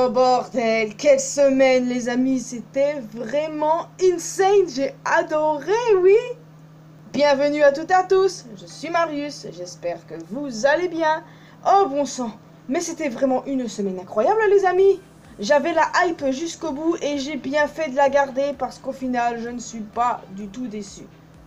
Oh bordel, quelle semaine les amis, c'était vraiment insane, j'ai adoré, oui. Bienvenue à toutes et à tous, je suis Marius, j'espère que vous allez bien. Oh bon sang, mais c'était vraiment une semaine incroyable les amis. J'avais la hype jusqu'au bout et j'ai bien fait de la garder parce qu'au final je ne suis pas du tout déçu.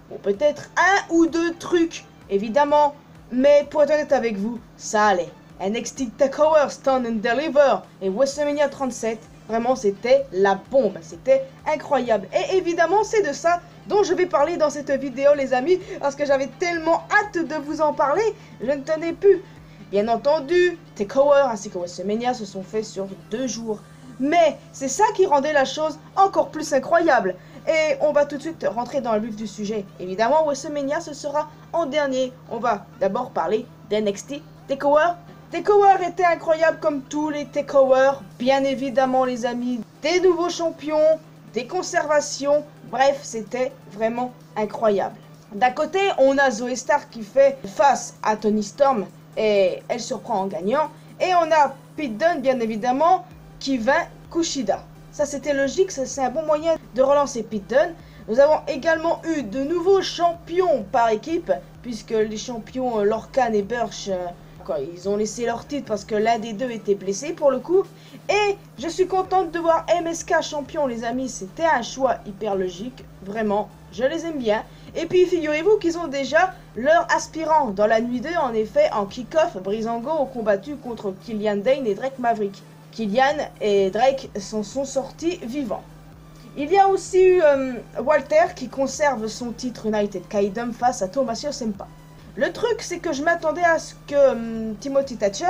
Bon, peut-être un ou deux trucs, évidemment, mais pour être honnête avec vous, ça allait. NXT TakeOver, Stand and Deliver et WrestleMania 37, vraiment c'était la bombe, c'était incroyable. Et évidemment c'est de ça dont je vais parler dans cette vidéo les amis, parce que j'avais tellement hâte de vous en parler, je ne tenais plus. Bien entendu, TakeOver ainsi que WrestleMania se sont faits sur 2 jours. Mais c'est ça qui rendait la chose encore plus incroyable. Et on va tout de suite rentrer dans le vif du sujet. Évidemment, WrestleMania, ce sera en dernier. On va d'abord parler d'NXT TakeOver. TakeOver était incroyable comme tous les TakeOver. Bien évidemment, les amis, des nouveaux champions, des conservations. Bref, c'était vraiment incroyable. D'un côté, on a Zoey Stark qui fait face à Toni Storm et elle surprend en gagnant. Et on a Pete Dunne, bien évidemment, qui vainc Kushida. Ça, c'était logique, c'est un bon moyen de relancer Pete Dunne. Nous avons également eu de nouveaux champions par équipe, puisque les champions Lorcan et Burch, ils ont laissé leur titre parce que l'un des deux était blessé pour le coup. Et je suis contente de voir MSK champion, les amis. C'était un choix hyper logique, vraiment, je les aime bien. Et puis figurez-vous qu'ils ont déjà leur aspirant. Dans la nuit 2, en effet, en kick-off, Breezango ont combattu contre Killian Dane et Drake Maverick. Killian et Drake sont sortis vivants. Il y a aussi eu Walter qui conserve son titre United Kingdom face à Tommaso Ciampa. Le truc, c'est que je m'attendais à ce que Timothy Thatcher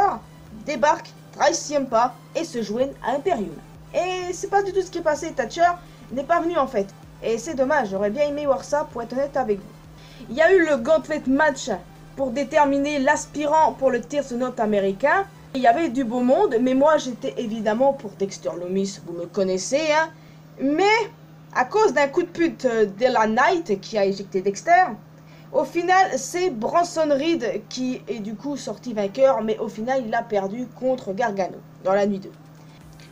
débarque, trahisse Ciampa et se joigne à Imperium. Et c'est pas du tout ce qui est passé. Thatcher n'est pas venu en fait. Et c'est dommage, j'aurais bien aimé voir ça pour être honnête avec vous. Il y a eu le Gauntlet Match pour déterminer l'aspirant pour le titre nord-américain. Il y avait du beau monde, mais moi j'étais évidemment pour Dexter Lumis, vous me connaissez, hein. Mais à cause d'un coup de pute de la Knight qui a éjecté Dexter, au final c'est Bronson Reed qui est du coup sorti vainqueur, mais au final il a perdu contre Gargano dans la nuit 2.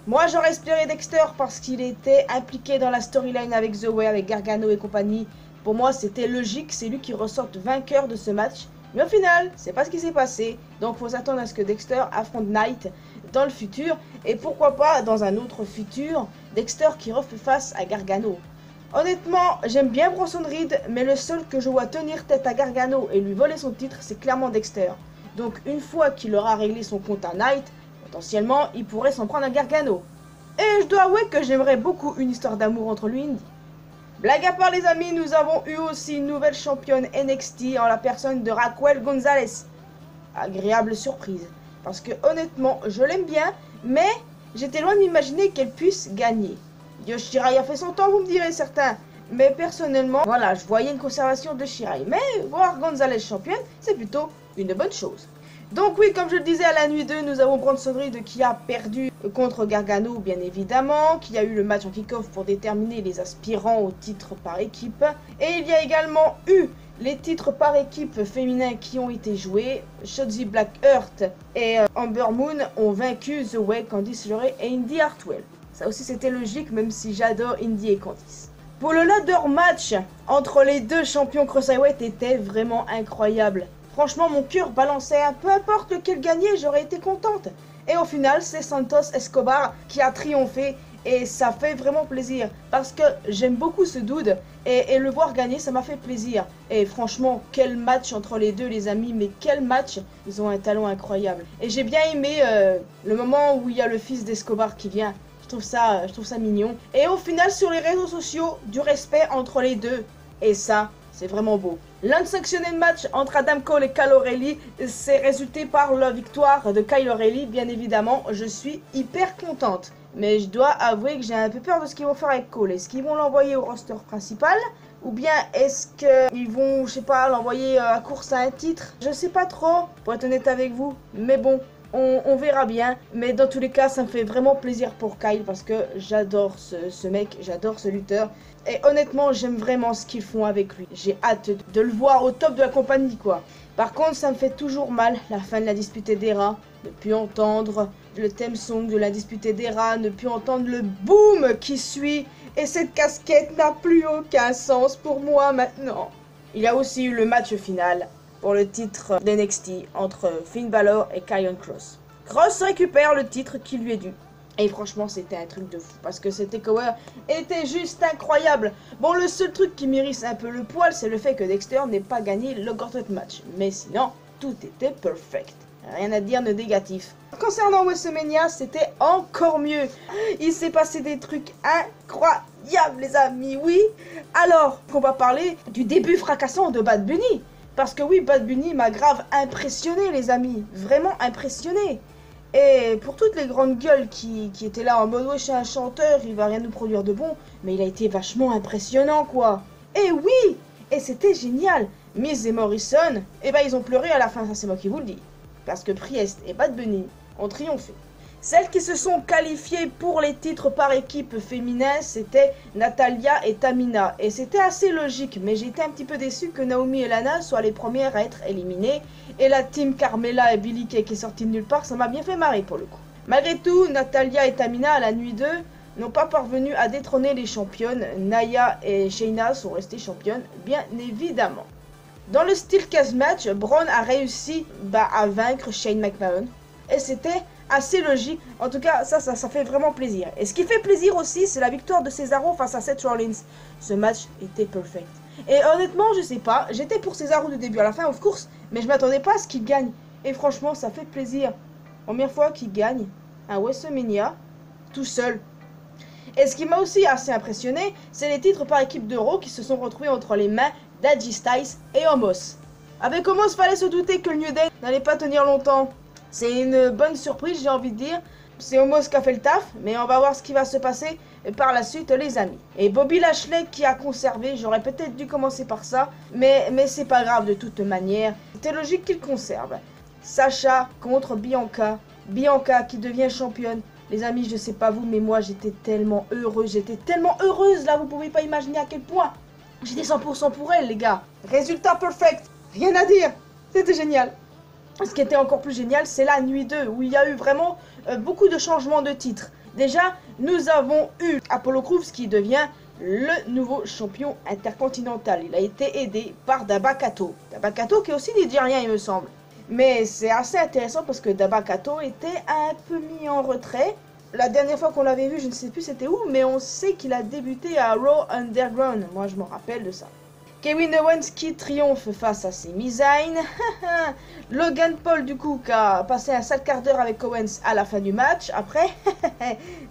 Moi j'aurais espéré Dexter parce qu'il était impliqué dans la storyline avec The Way, avec Gargano et compagnie. Pour moi c'était logique, c'est lui qui ressorte vainqueur de ce match. Mais au final, c'est pas ce qui s'est passé. Donc faut s'attendre à ce que Dexter affronte Knight dans le futur. Et pourquoi pas dans un autre futur, Dexter qui refait face à Gargano. Honnêtement, j'aime bien Bronson Reed, mais le seul que je vois tenir tête à Gargano et lui voler son titre, c'est clairement Dexter. Donc une fois qu'il aura réglé son compte à Knight, potentiellement il pourrait s'en prendre à Gargano. Et je dois avouer que j'aimerais beaucoup une histoire d'amour entre lui et Indy. Blague à part les amis, nous avons eu aussi une nouvelle championne NXT en la personne de Raquel Gonzalez. Agréable surprise, parce que honnêtement, je l'aime bien, mais j'étais loin d'imaginer qu'elle puisse gagner. Io Shirai a fait son temps, vous me direz certains, mais personnellement, voilà, je voyais une conservation de Shirai. Mais voir Gonzalez championne, c'est plutôt une bonne chose. Donc oui, comme je le disais à la nuit 2, nous avons Bronson Reed qui a perdu contre Gargano, bien évidemment, qui a eu le match en kick-off pour déterminer les aspirants au titre par équipe. Et il y a également eu les titres par équipe féminins qui ont été joués. Shotzi Blackheart et Amber Moon ont vaincu The Way, Candice LeRae et Indy Hartwell. Ça aussi c'était logique, même si j'adore Indy et Candice. Pour le ladder match entre les deux champions Cruiserweight était vraiment incroyable. Franchement, mon cœur balançait, peu importe lequel gagnait, j'aurais été contente. Et au final, c'est Santos Escobar qui a triomphé et ça fait vraiment plaisir. Parce que j'aime beaucoup ce dude et le voir gagner, ça m'a fait plaisir. Et franchement, quel match entre les deux les amis, mais quel match, ils ont un talent incroyable. Et j'ai bien aimé le moment où il y a le fils d'Escobar qui vient. Je trouve ça mignon. Et au final, sur les réseaux sociaux, du respect entre les deux. Et ça, c'est vraiment beau. L'unsanctioned match entre Adam Cole et Kyle O'Reilly s'est résulté par la victoire de Kyle O'Reilly. Bien évidemment, je suis hyper contente. Mais je dois avouer que j'ai un peu peur de ce qu'ils vont faire avec Cole. Est-ce qu'ils vont l'envoyer au roster principal? Ou bien est-ce qu'ils vont, je sais pas, l'envoyer à course à un titre? Je sais pas trop, pour être honnête avec vous. Mais bon, On verra bien, mais dans tous les cas, ça me fait vraiment plaisir pour Kyle parce que j'adore ce mec, j'adore ce lutteur. Et honnêtement, j'aime vraiment ce qu'ils font avec lui. J'ai hâte de le voir au top de la compagnie, quoi. Par contre, ça me fait toujours mal, la fin de la disputée des rats, ne plus entendre le theme song de la disputée des rats, ne plus entendre le boom qui suit. Et cette casquette n'a plus aucun sens pour moi maintenant. Il y a aussi eu le match final pour le titre d'NXT entre Finn Balor et Karrion Kross. Kross récupère le titre qui lui est dû. Et franchement, c'était un truc de fou. Parce que cet takeover était juste incroyable. Bon, le seul truc qui m'irrisse un peu le poil, c'est le fait que Dexter n'ait pas gagné le Gauntlet match. Mais sinon, tout était perfect. Rien à dire de négatif. Concernant WrestleMania, c'était encore mieux. Il s'est passé des trucs incroyables, les amis, oui. Alors, on va parler du début fracassant de Bad Bunny. Parce que oui, Bad Bunny m'a grave impressionné, les amis. Vraiment impressionné. Et pour toutes les grandes gueules qui étaient là en mode ouais, je suis un chanteur, il va rien nous produire de bon, mais il a été vachement impressionnant, quoi. Et oui, et c'était génial. Miz et Morrison, eh ben ils ont pleuré à la fin, ça c'est moi qui vous le dis. Parce que Priest et Bad Bunny ont triomphé. Celles qui se sont qualifiées pour les titres par équipe féminin, c'était Natalya et Tamina. Et c'était assez logique, mais j'étais un petit peu déçu que Naomi et Lana soient les premières à être éliminées. Et la team Carmella et Billie Kay qui est sortie de nulle part, ça m'a bien fait marrer pour le coup. Malgré tout, Natalya et Tamina, à la nuit 2, n'ont pas parvenu à détrôner les championnes. Nia et Shayna sont restées championnes, bien évidemment. Dans le Steel Cage match, Braun a réussi à vaincre Shane McMahon. Et c'était assez logique. En tout cas, ça fait vraiment plaisir. Et ce qui fait plaisir aussi, c'est la victoire de Cesaro face à Seth Rollins. Ce match était perfect. Et honnêtement, je sais pas, j'étais pour Cesaro du début à la fin, of course, mais je m'attendais pas à ce qu'il gagne. Et franchement, ça fait plaisir. Première fois qu'il gagne un WrestleMania tout seul. Et ce qui m'a aussi assez impressionné, c'est les titres par équipe de Raw qui se sont retrouvés entre les mains d'AJ Styles et Omos. Avec Omos, fallait se douter que le New Day n'allait pas tenir longtemps. C'est une bonne surprise, j'ai envie de dire. C'est Omos qui a fait le taf, mais on va voir ce qui va se passer par la suite, les amis. Et Bobby Lashley qui a conservé, j'aurais peut-être dû commencer par ça, mais c'est pas grave de toute manière. C'était logique qu'il conserve. Sacha contre Bianca. Bianca qui devient championne. Les amis, je sais pas vous, mais moi j'étais tellement heureuse. J'étais tellement heureuse là, vous pouvez pas imaginer à quel point. J'étais 100% pour elle, les gars. Résultat perfect. Rien à dire. C'était génial. Ce qui était encore plus génial, c'est la nuit 2, où il y a eu vraiment beaucoup de changements de titres. Déjà, nous avons eu Apollo Crews qui devient le nouveau champion intercontinental. Il a été aidé par Dabba-Kato. Dabba-Kato qui est aussi nigérien, il me semble. Mais c'est assez intéressant parce que Dabba-Kato était un peu mis en retrait. La dernière fois qu'on l'avait vu, je ne sais plus c'était où, mais on sait qu'il a débuté à Raw Underground. Moi, je me rappelle de ça. Kevin Owens qui triomphe face à Sami Zayn. Logan Paul du coup qui a passé un sale quart d'heure avec Owens à la fin du match. Après,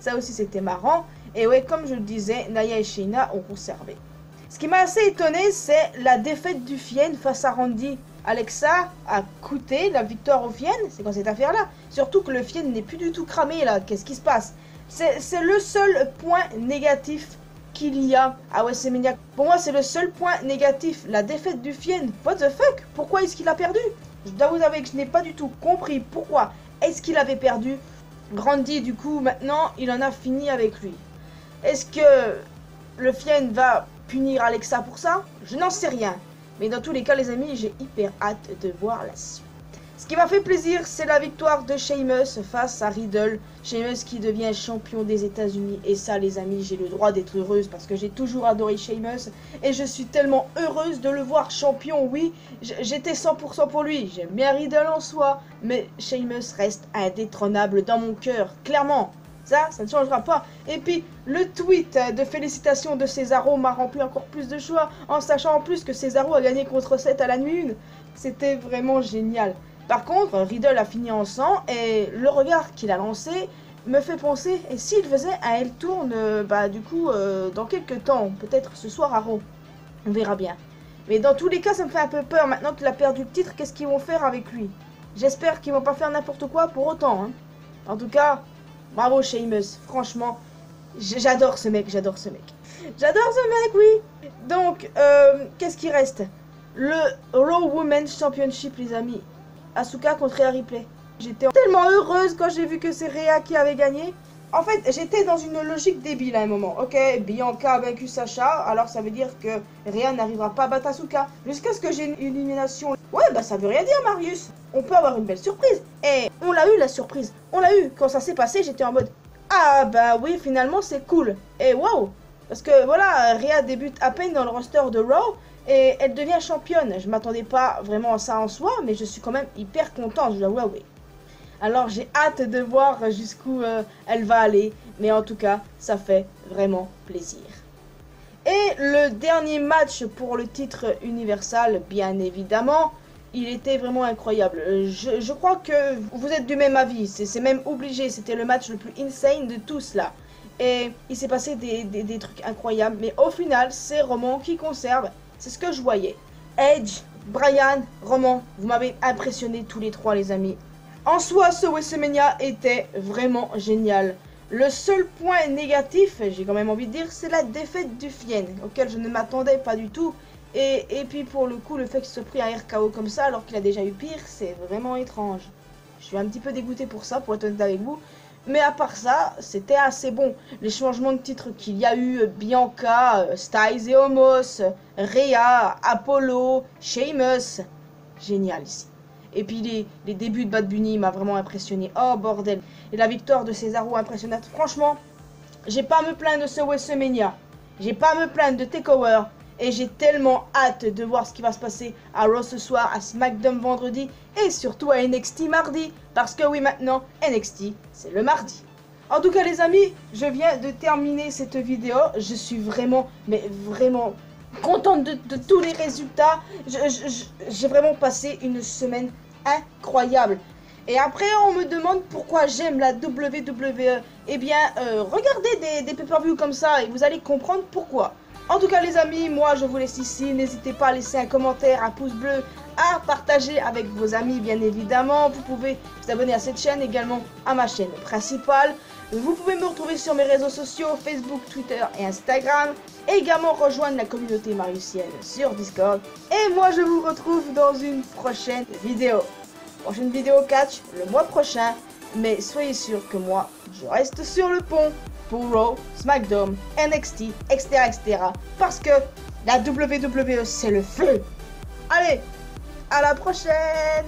ça aussi c'était marrant. Et ouais, comme je le disais, Nia et Shayna ont conservé. Ce qui m'a assez étonné, c'est la défaite du Fiend face à Randy. Alexa a coûté la victoire au Fiend. C'est quoi cette affaire-là? Surtout que le Fiend n'est plus du tout cramé là. Qu'est-ce qui se passe? C'est le seul point négatif qu'il y a à WrestleMania. Pour moi, c'est le seul point négatif, la défaite du Fiend. What the fuck? Pourquoi est-ce qu'il a perdu? Je dois vous avouer que je n'ai pas du tout compris pourquoi est-ce qu'il avait perdu. Randy, du coup, maintenant, il en a fini avec lui. Est-ce que le Fiend va punir Alexa pour ça? Je n'en sais rien. Mais dans tous les cas, les amis, j'ai hyper hâte de voir la suite. Ce qui m'a fait plaisir, c'est la victoire de Sheamus face à Riddle. Sheamus qui devient champion des États-Unis. Et ça, les amis, j'ai le droit d'être heureuse parce que j'ai toujours adoré Sheamus. Et je suis tellement heureuse de le voir champion. Oui, j'étais 100% pour lui. J'aime bien Riddle en soi. Mais Sheamus reste indétrônable dans mon cœur, clairement. Ça ne changera pas. Et puis, le tweet de félicitations de Cesaro m'a rempli encore plus de joie. En sachant en plus que Cesaro a gagné contre Seth à la nuit 1. C'était vraiment génial. Par contre, Riddle a fini en sang et le regard qu'il a lancé me fait penser, et s'il faisait un Hell Turn, du coup, dans quelques temps, peut-être ce soir à Raw, on verra bien. Mais dans tous les cas, ça me fait un peu peur, maintenant qu'il a perdu le titre, qu'est-ce qu'ils vont faire avec lui? J'espère qu'ils vont pas faire n'importe quoi pour autant, hein. En tout cas, bravo Sheamus, franchement, j'adore ce mec, j'adore ce mec. J'adore ce mec, oui. Donc, qu'est-ce qui reste? Le Raw Women's Championship, les amis. Asuka contre Rhea Ripley. J'étais tellement heureuse quand j'ai vu que c'est Rhea qui avait gagné. En fait, j'étais dans une logique débile à un moment. Ok, Bianca a vaincu Sacha, alors ça veut dire que Rhea n'arrivera pas à battre Asuka. Jusqu'à ce que j'ai une élimination. Ouais, bah ça veut rien dire, Marius. On peut avoir une belle surprise. Et on l'a eu, la surprise. On l'a eu. Quand ça s'est passé, j'étais en mode... Ah bah oui, finalement, c'est cool. Et waouh. Parce que voilà, Rhea débute à peine dans le roster de Raw. Et elle devient championne. Je m'attendais pas vraiment à ça en soi, mais je suis quand même hyper contente, je dois avouer. Alors j'ai hâte de voir jusqu'où elle va aller, mais en tout cas, ça fait vraiment plaisir. Et le dernier match pour le titre Universal, bien évidemment, il était vraiment incroyable. Je crois que vous êtes du même avis, c'est même obligé, c'était le match le plus insane de tous là. Et il s'est passé des trucs incroyables, mais au final, c'est Roman qui conserve, c'est ce que je voyais. Edge, Bryan, Roman, vous m'avez impressionné tous les trois les amis. En soi, ce WrestleMania était vraiment génial. Le seul point négatif, j'ai quand même envie de dire, c'est la défaite du Fiend, auquel je ne m'attendais pas du tout. Et puis pour le coup, le fait qu'il soit pris un RKO comme ça, alors qu'il a déjà eu pire, c'est vraiment étrange. Je suis un petit peu dégoûté pour ça, pour être honnête avec vous. Mais à part ça, c'était assez bon. Les changements de titre qu'il y a eu, Bianca, Styles et Omos, Rhea, Apollo, Sheamus, génial ici. Et puis les débuts de Bad Bunny m'a vraiment impressionné. Oh bordel. Et la victoire de Cesaro impressionnante. Franchement, j'ai pas à me plaindre de ce WrestleMania. J'ai pas à me plaindre de TakeOver. Et j'ai tellement hâte de voir ce qui va se passer à Raw ce soir, à SmackDown vendredi et surtout à NXT mardi. Parce que oui, maintenant, NXT, c'est le mardi. En tout cas les amis, je viens de terminer cette vidéo. Je suis vraiment, mais vraiment contente de tous les résultats. J'ai vraiment passé une semaine incroyable. Et après on me demande pourquoi j'aime la WWE. Eh bien regardez des pay-per-view comme ça et vous allez comprendre pourquoi. En tout cas les amis, moi je vous laisse ici. N'hésitez pas à laisser un commentaire, un pouce bleu, à partager avec vos amis bien évidemment. Vous pouvez vous abonner à cette chaîne, également à ma chaîne principale. Vous pouvez me retrouver sur mes réseaux sociaux, Facebook, Twitter et Instagram. Et également rejoindre la communauté mariusienne sur Discord. Et moi je vous retrouve dans une prochaine vidéo. Prochaine vidéo catch le mois prochain. Mais soyez sûr que moi, je reste sur le pont pour Raw, SmackDown, NXT, etc. Parce que la WWE c'est le feu. Allez, à la prochaine!